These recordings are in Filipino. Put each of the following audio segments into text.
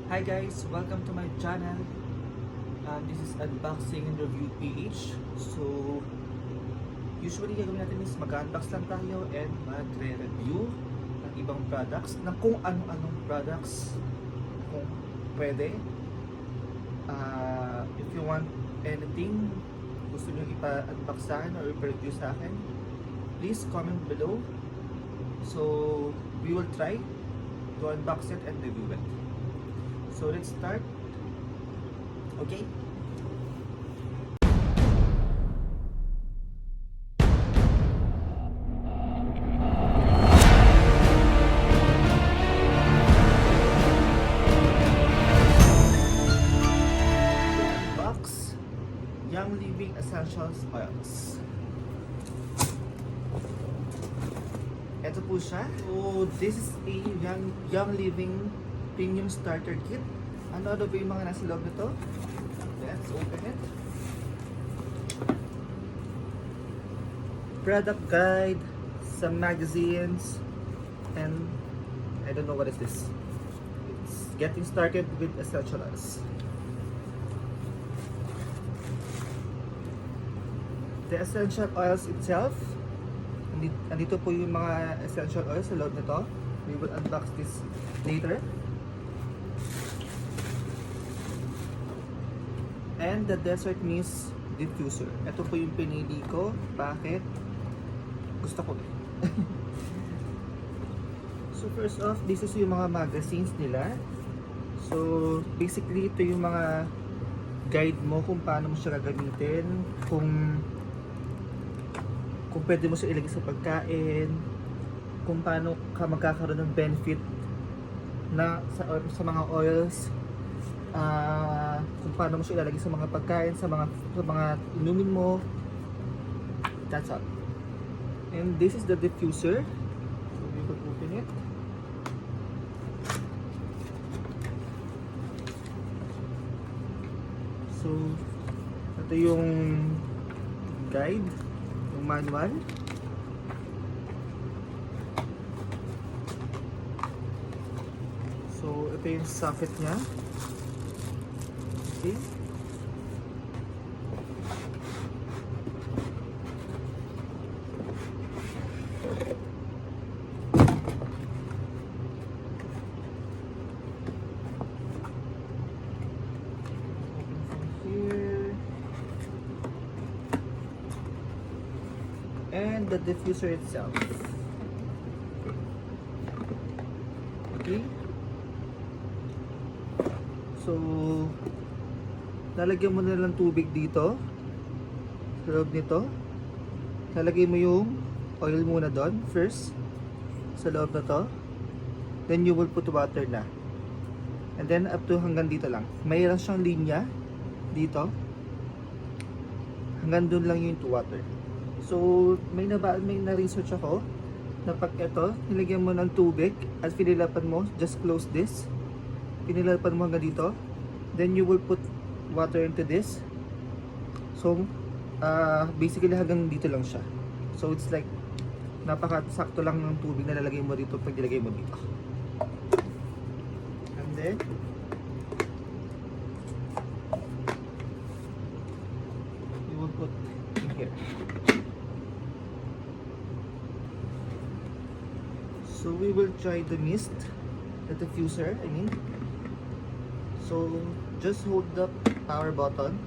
Hi guys, welcome to my channel. This is Unboxing and Review PH. So, usually gagawin natin is mag-unbox lang tayo and magre-review ng ibang products, ng kung ano-anong products kung pwede. If you want anything, gusto nyo ipa-unbox sa akin or ipa-review sa akin, please comment below. So, we will try to unbox it and review it. So let's start. Okay. Box Young Living Essentials Oils. Ito po siya. So this is a Young Living Premium Starter Kit. Ano ba yung mga nasa loob nito? Let's open it. Product guide, some magazines, and I don't know what is this. It's getting started with essential oils. The essential oils itself, andito po yung mga essential oils sa loob nito. We will unbox this later. And the Desert Mist Diffuser. Ito po yung pinili ko. Bakit? Gusto ko. So first off, this is yung mga magazines nila. So basically ito yung mga guide mo kung paano mo siya gagamitin, kung pwede mo siya ilagay sa pagkain, kung paano ka magkakaroon ng benefit na sa mga oils, kung paano mo siya ilalagay sa mga pagkain, sa mga inumin mo. That's all. And this is the diffuser. So we will open it. So ito yung guide, yung manual. So ito yung socket niya. Okay. And the diffuser itself. Okay. So lalagyan mo na lang tubig dito sa loob nito. Lalagay mo yung oil muna doon first sa loob na to. Then you will put water na. And then up to hanggang dito lang. Mayroon siyang linya dito. Hanggang doon lang yung to water. So may na-research ako na pag ito, nilagyan mo ng tubig at pinilapan mo, just close this. Pinilapan mo hanggang dito. Then you will put water into this. So basically hanggang dito lang siya. So it's like napaka-sakto lang ng tubig na lalagay mo dito pag nilagay mo dito. And then you will put in here. So we will try the mist, the diffuser, I mean. So just hold the power button.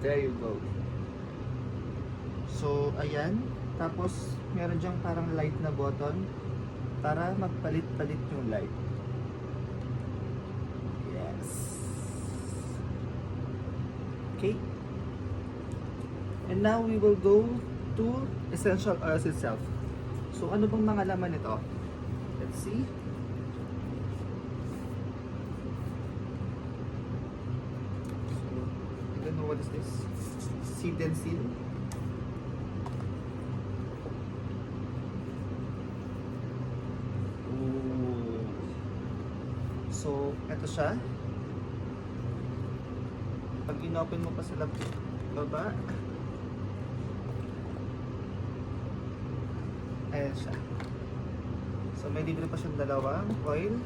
There you go. So ayan, tapos meron diyang parang light na button para magpalit-palit yung light. Okay. And now we will go to essential oils itself. So ano bang mga laman nito? Let's see. So, I don't know what is this. Seed and seal. So, ito siya. Pag inopen mo pa sa baba, ayan siya. So, may libre pa siyang dalawang oil.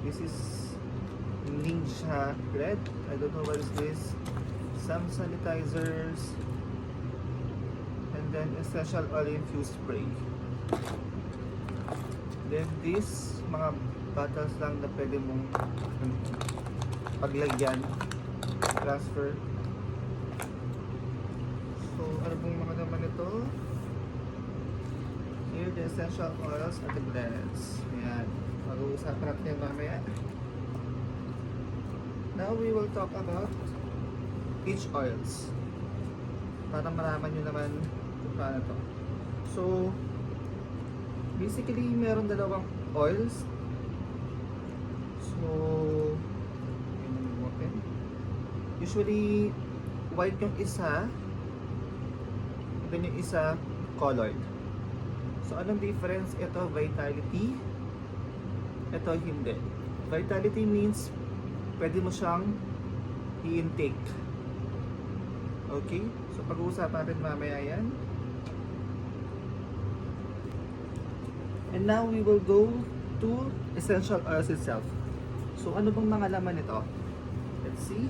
This is Ninja Red. I don't know what is this. Some sanitizers. And then essential oil infused spray. Then this, mga bottles lang na pwede mong paglagyan, transfer. So, ano pong mga naman ito? Here, the essential oils at the blends. Ayan. Mag-uusapan natin yan mamaya. Now, we will talk about each oils. Para malaman nyo naman kung paano to. So, basically, meron dalawang oils. So, usually, white yung isa, then yung isa, colored. So, anong difference? Ito, vitality. Ito, hindi. Vitality means, pwede mo siyang i-intake. Okay? So, pag-uusapan natin mamaya yan. And now, we will go to essential oils itself. So, ano bang mga laman nito? Let's see.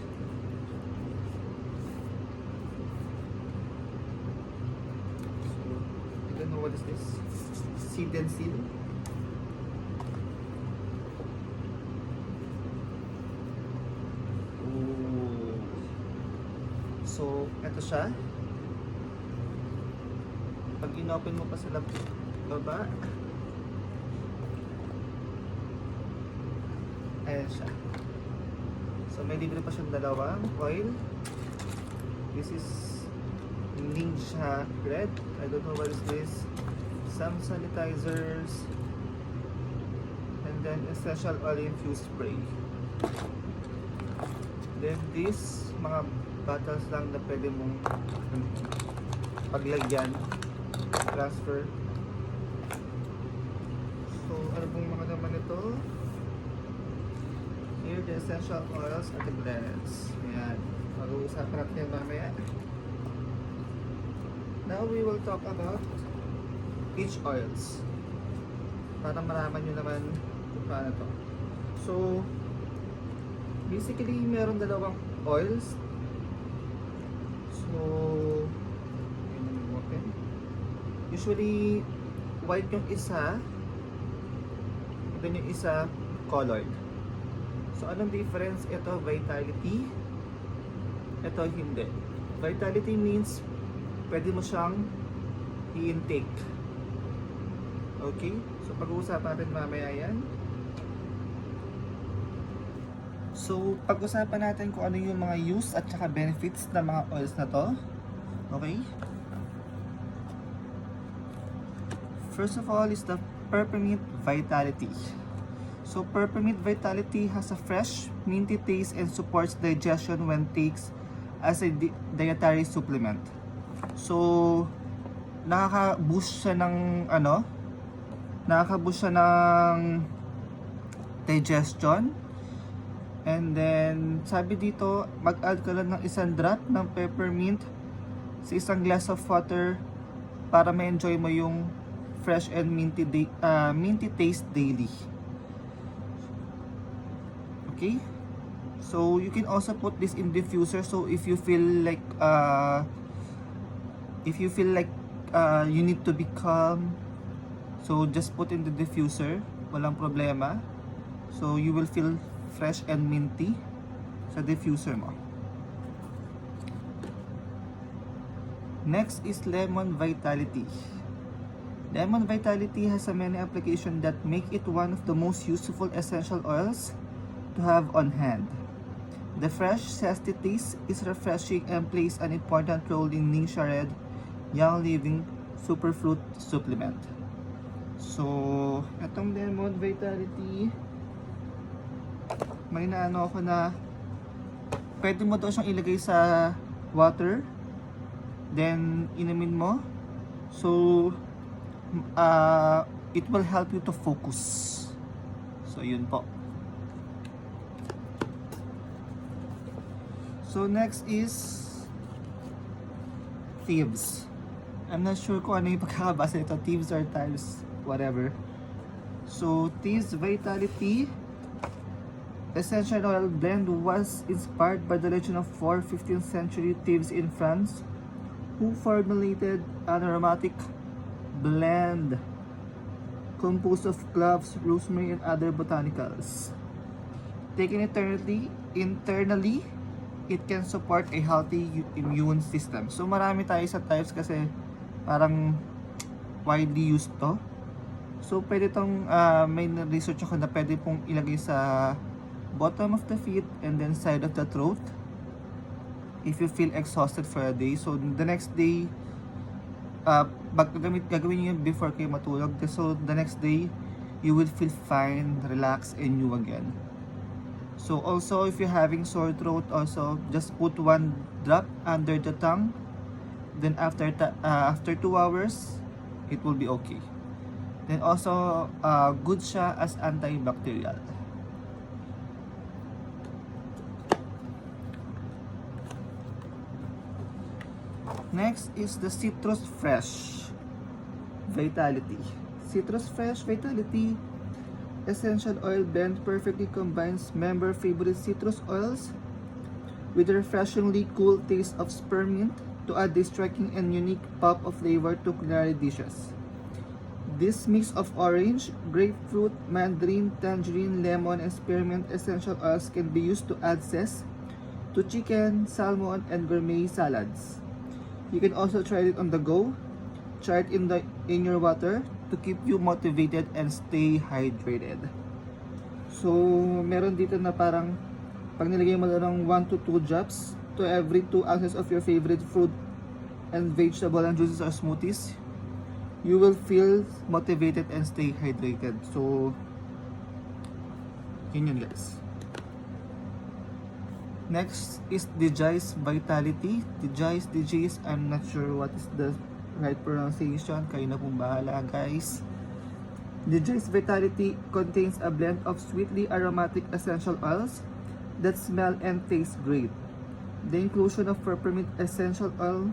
So, I don't know what is this. Seed and seal. Ooh. So, ito siya. Pag inopen mo pa sa baba, ayan siya. So, may libre pa siyang dalawang oil. This is Ninja Red. I don't know what is this. Some sanitizers. And then essential oil infused spray. Then this, mga bottles lang na pwede mong paglagyan, transfer. So, ano pong mga naman ito? Here, the essential oils at the blends. Ayan. Mag-uusapan natin yan mamaya. Now, we will talk about each oils. Para malaman nyo naman kung paano to. So, basically, meron dalawang oils. So, usually, white yung isa, then yung isa, colored. So, anong difference? Ito, vitality. Ito, hindi. Vitality means, pwede mo siyang i-intake. Okay? So, pag-uusapan natin mamaya yan. So, pag-usapan natin kung ano yung mga use at saka benefits ng mga oils na to. Okay? First of all is the Peppermint Vitality. So, Peppermint Vitality has a fresh, minty taste and supports digestion when takes as a dietary supplement. So, nakaka-boost siya ng nakaka-boost siya ng digestion. And then, sabi dito, mag-add ka lang ng isang drop ng peppermint sa isang glass of water para ma-enjoy mo yung fresh and minty taste daily. Okay? So, you can also put this in diffuser. So, if you feel like you need to be calm, so just put in the diffuser. Walang problema. So, you will feel fresh and minty sa diffuser mo. Next is Lemon Vitality. Lemon Vitality has a many applications that make it one of the most useful essential oils to have on hand. The fresh zesty taste is refreshing and plays an important role in Ninja Red Young Living Superfruit Supplement. So, itong Lemon Vitality, may naano ako na pwede mo daw siyang ilagay sa water, then inumin mo. So, it will help you to focus. So, yun po. So next is Thieves. I'm not sure kung ano yung pagkakabasa nito, Thieves or Thieves, whatever. So Thieves Vitality Essential Oil Blend was inspired by the legend of four 15th century thieves in France who formulated an aromatic blend composed of cloves, rosemary, and other botanicals. Taken internally, it can support a healthy immune system. So marami tayo sa types kasi parang widely used to. So pwede tong may research ako na pwede pong ilagay sa bottom of the feet and then side of the throat if you feel exhausted for a day. So the next day, gagawin nyo yun before kayo matulog. So the next day, you will feel fine, relaxed, and new again. So also, if you're having sore throat, also just put 1 drop under the tongue. Then after 2 hours, it will be okay. Then also, good siya as antibacterial. Next is the Citrus Fresh Vitality. Citrus Fresh Vitality Essential Oil Blend perfectly combines member favorite citrus oils with the refreshingly cool taste of spearmint to add a striking and unique pop of flavor to culinary dishes. This mix of orange, grapefruit, mandarin, tangerine, lemon, and spearmint essential oils can be used to add zest to chicken, salmon, and gourmet salads. You can also try it on the go. Try it in your water to keep you motivated and stay hydrated. So, meron dito na parang pag nilagay mo lang 1 to 2 drops to every 2 ounces of your favorite fruit and vegetable and juices or smoothies, you will feel motivated and stay hydrated. So, yun guys. Next is DJ's Vitality. DJ's, I'm not sure what is the right pronunciation. Kayo na pong bahala guys. DJ's Vitality contains a blend of sweetly aromatic essential oils that smell and taste great. The inclusion of peppermint essential oil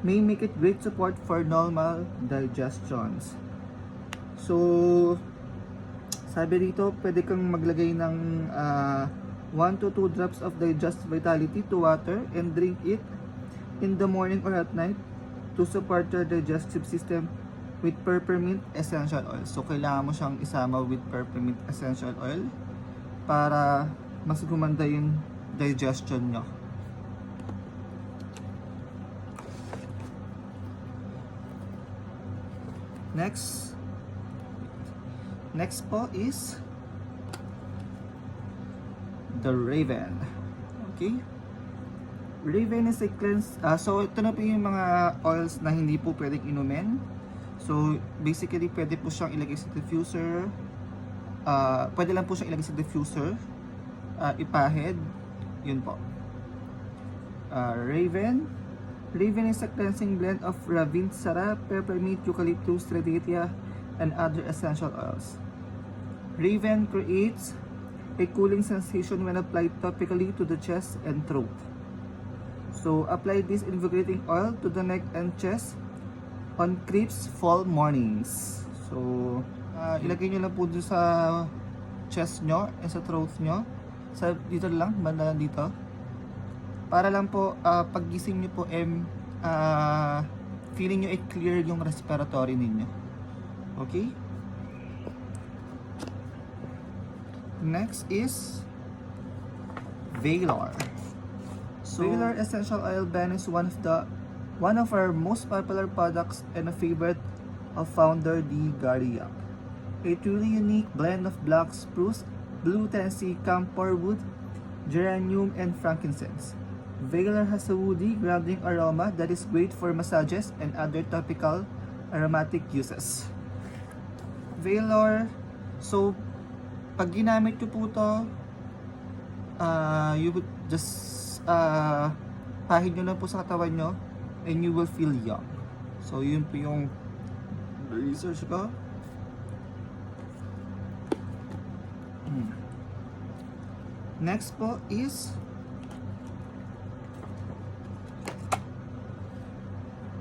may make it great support for normal digestions. So, sabi dito, pwede kang maglagay ng 1 to 2 drops of Digest Vitality to water and drink it in the morning or at night to support your digestive system with peppermint essential oil. So, kailangan mo siyang isama with peppermint essential oil para mas gumanda yung digestion nyo. Next po is the Raven. Okay? Raven is a cleanse. So, ito na po yung mga oils na hindi po pwedeng inumin. So, basically, pwede po siyang ilagay sa diffuser. Pwede lang po siyang ilagay sa diffuser. Ipahid. Yun po. Raven. Raven is a cleansing blend of Ravintsara, peppermint, eucalyptus, redetia, and other essential oils. Raven creates a cooling sensation when applied topically to the chest and throat. So, apply this invigorating oil to the neck and chest on crisp fall mornings. So, ilagay nyo lang po dito sa chest nyo and sa throat nyo. Dito lang, banda dito. Para lang po, paggising nyo po, feeling nyo clear yung respiratory ninyo. Okay? Next is Valor. So, Valor Essential Oil Blend is one of our most popular products and a favorite of founder D. Gary Yap. A truly unique blend of black spruce, blue Tennessee camphor wood, geranium, and frankincense. Valor has a woody, grounding aroma that is great for massages and other topical aromatic uses. Valor, so pag ginamit nyo po ito, you would just pahid nyo lang po sa katawan nyo and you will feel young. So yun po yung research ko. Next po is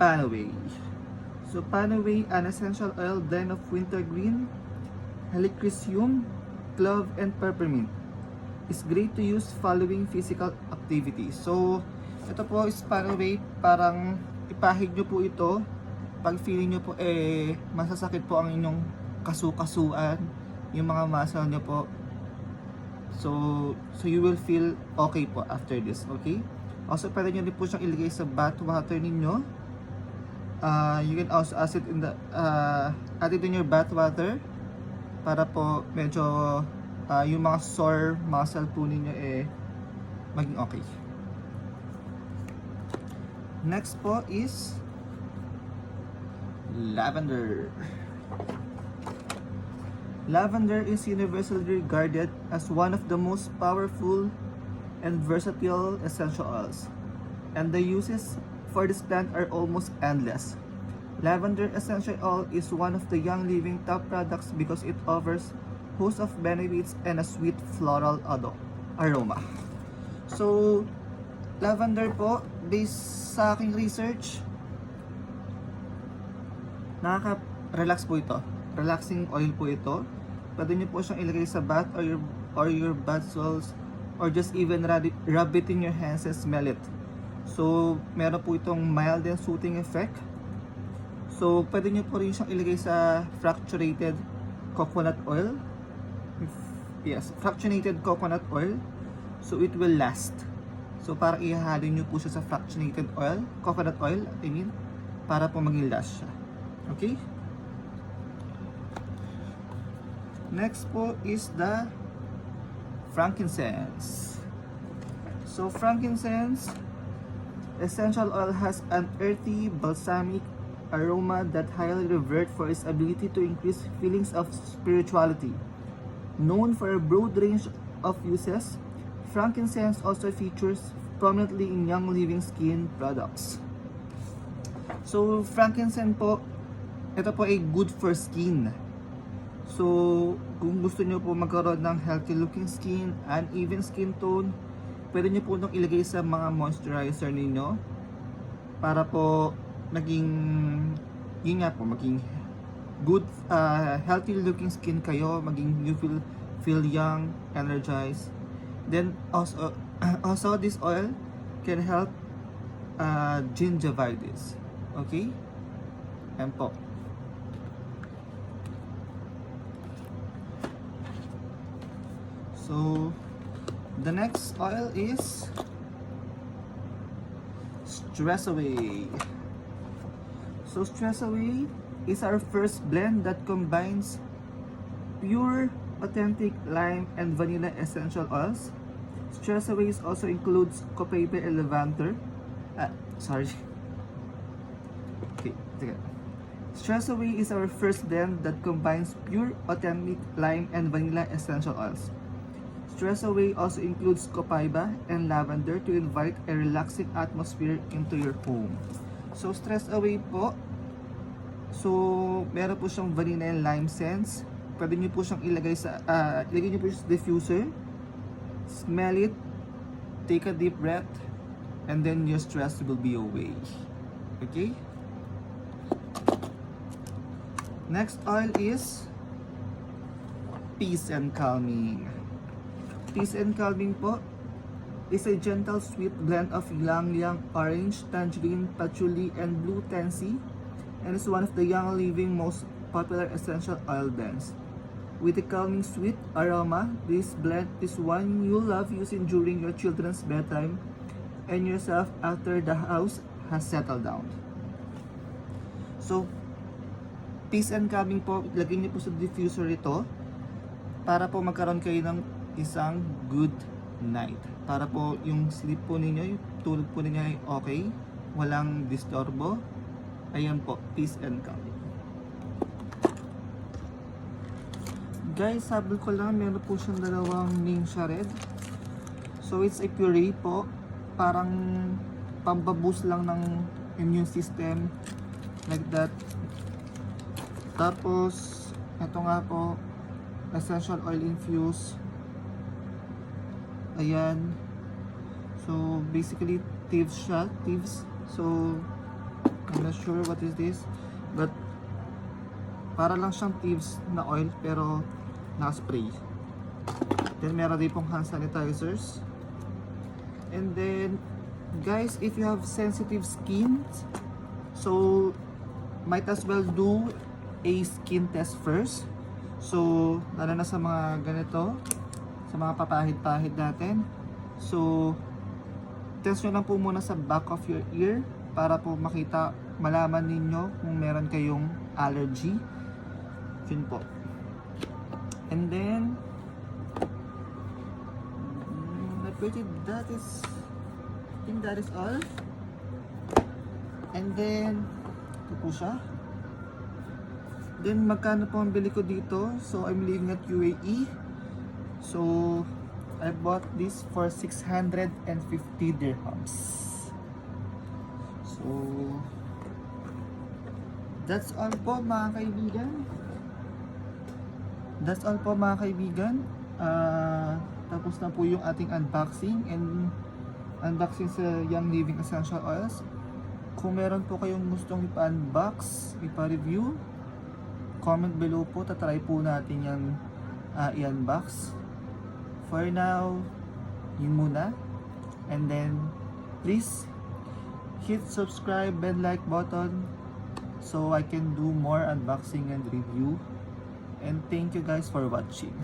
Panaway. So Panaway, an essential oil blend of wintergreen, helichrysum, clove, and peppermint. Is great to use following physical activity. So ito po is Panaway, parang ipahid nyo po ito pag feeling nyo po masasakit po ang inyong kasukasuan, yung mga muscle nyo po. So you will feel okay po after this, okay? Also, pwede nyo din po siyang ilagay sa bath water ninyo. You can also add it in your bath water para po medyo yung mga sore muscle po ninyo maging okay. Next po is lavender. Lavender is universally regarded as one of the most powerful and versatile essential oils, and the uses for this plant are almost endless. Lavender essential oil is one of the Young Living top products because it offers host of benefits and a sweet floral aroma. So, lavender po, based sa aking research, nakaka-relax po ito. Relaxing oil po ito. Pwede nyo po siyang ilagay sa bath or your bath salts, or just even rub it in your hands and smell it. So, meron po itong mild and soothing effect. So, pwede nyo po rin siyang ilagay sa fractionated coconut oil. Yes, fractionated coconut oil. So, it will last. So, parang ihahalo nyo po siya sa fractionated oil, coconut oil, para po maging last siya. Okay? Next po is the frankincense. So frankincense essential oil has an earthy, balsamic aroma that highly revered for its ability to increase feelings of spirituality. Known for a broad range of uses, frankincense also features prominently in Young Living skin products. So frankincense po, ito po ay good for skin. So, kung gusto nyo po magkaroon ng healthy looking skin, uneven skin tone, pwede nyo po itong ilagay sa mga moisturizer ninyo para po maging good, healthy looking skin kayo, maging you feel young, energized. Then also this oil can help gingivitis. Okay? Yan po. So, the next oil is Stress Away. So, Stress Away is our first blend that combines pure, authentic lime and vanilla essential oils. Stress Away also includes copaiba and lavender. Stress Away is our first blend that combines pure, authentic lime and vanilla essential oils. Stress Away also includes copaiba and lavender to invite a relaxing atmosphere into your home. So, Stress Away po, so meron po siyang vanilla and lime scents. Pwede nyo po siyang ilagay nyo po sa diffuser. Smell it, take a deep breath, and then your stress will be away. Okay? Next oil is Peace and Calming. Peace and Calming po is a gentle sweet blend of ylang-ylang, orange, tangerine, patchouli, and blue tansy, and is one of the Young Living most popular essential oil blends. With a calming sweet aroma, this blend is one you'll love using during your children's bedtime and yourself after the house has settled down. So, Peace and Calming po, lagay niyo po sa diffuser ito para po magkaroon kayo ng isang good night. Para po yung sleep po ninyo, yung tulog po ninyo ay okay, walang disturbo. Ayan po, Peace and Calming. Guys, sabi ko lang, meron po siyang dalawang neem red. So it's a puree po, parang pambaboost lang ng immune system, like that. Tapos ito nga po, essential oil infused. Ayan. So basically thieves siya, thieves. So I'm not sure what is this, but para lang siyang Thieves na oil pero naka-spray. Then meron din pong hand sanitizers. And then guys, if you have sensitive skin, so might as well do a skin test first. So lalo na sa mga ganito, sa mga papahid-pahid natin. So test nyo lang po muna sa back of your ear para po makita, malaman ninyo kung meron kayong allergy. Yun po. And then I think that is all. And then ito po siya. Then magkano po ang bili ko dito? So I'm living at UAE. So I bought this for 650 dirhams. So that's all po mga kaibigan. That's all po mga kaibigan. Tapos na po yung ating unboxing and unboxing sa Young Living Essential Oils. Kung meron po kayong gustong ipa-unbox, ipa-review, comment below po, tatry po natin yung i-unbox. For now, yun muna. And then, please hit subscribe and like button so I can do more unboxing and review. And thank you guys for watching.